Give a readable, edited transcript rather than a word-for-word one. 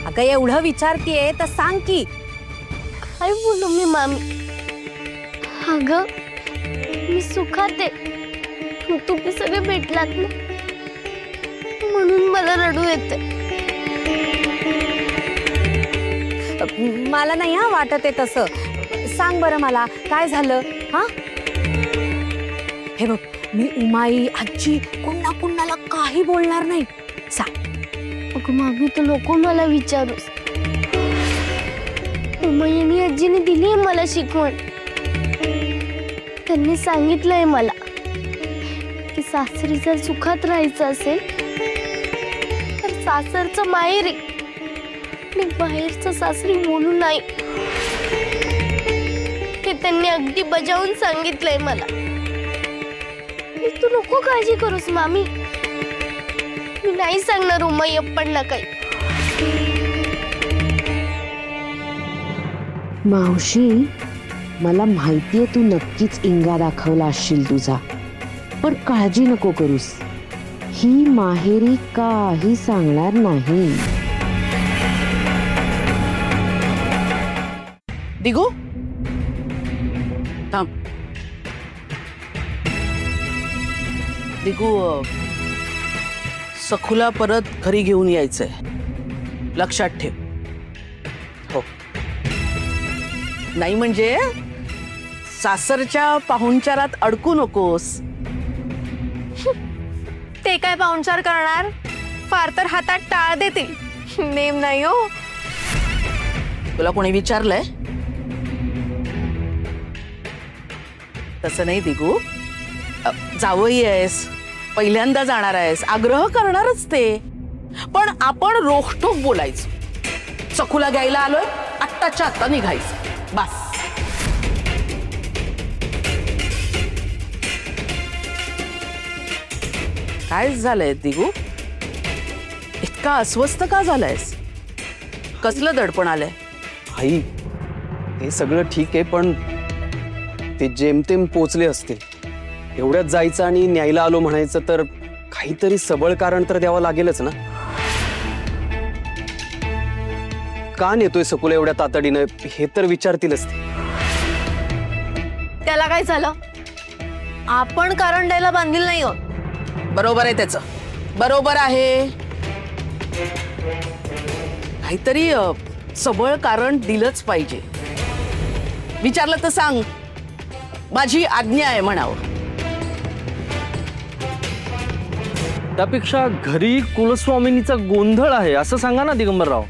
अगं एवढं विचारतीये तर सांग की. काय बोलू मी मामी? अगं मी सुखात आहे, तुम्ही सगळे भेटलात ना म्हणून मला रडू येते. मला नाही हा वाटत आहे तसं. सांग बरं मला काय झालं हा. हे बघ मी उमाई आजी कुणाला काही बोलणार नाही. सांग. अगं मामी तू नको मला विचारूस. उमाई आणि आजीने दिली आहे मला शिकवण. त्यांनी सांगितलंय मला की सासरी जर सुखात राहायचं असेल तर सासरचं माहेर आहे आणि बाहेरचं सासरी बोलू नाही. ते त्यांनी अगदी बजावून सांगितलंय मला. तू नको काळजी करूस मामी. मी नाही सांगणार उमाई अप्पांना काही. मावशी मला माहितीये तू नक्कीच इंगा दाखवला असशील तुझा, पण काळजी नको करूस. ही माहेरी काही सांगणार नाही. दिगू थांब. दिगू सखूला परत घरी घेऊन यायचंय, लक्षात ठेव. हो नाही म्हणजे सासरच्या पाहुणचारात अडकू नकोस. ते काय पाहुणचार करणार? फार तर हातात टाळ देतील. नेम नाही हो. तुला कोणी विचारलंय? तसं नाही दिगू. जावई आहेस, पहिल्यांदा जाणार आहेस, आग्रह करणारच ते. पण आपण रोखठोक बोलायचं. सखूला घ्यायला आलोय, आत्ताच्या आत्ता निघायचं बस. काय झालंय दिगू? इतका अस्वस्थ का झालायस? कसलं दडपण आलंय? आई हे सगळं ठीक आहे, पण ते जेमतेम पोचले असतील. एवढ्यात जायचं आणि न्यायला आलो म्हणायचं तर काहीतरी सबळ कारण तर द्यावं लागेलच ना. का नेतोय सखूला एवढ्या तातडीनं हे तर विचारतीलच ते. त्याला काय झालं? आपण कारण द्यायला बांधील नाही आहोत. बरोबर आहे त्याचं, बरोबर आहे. काहीतरी सबळ कारण दिलंच पाहिजे. विचारलं तर सांग, माझी आज्ञा आहे म्हणावं. त्यापेक्षा घरी कुलस्वामिनीचा गोंधळ आहे असं सांगा ना दिगंबरराव.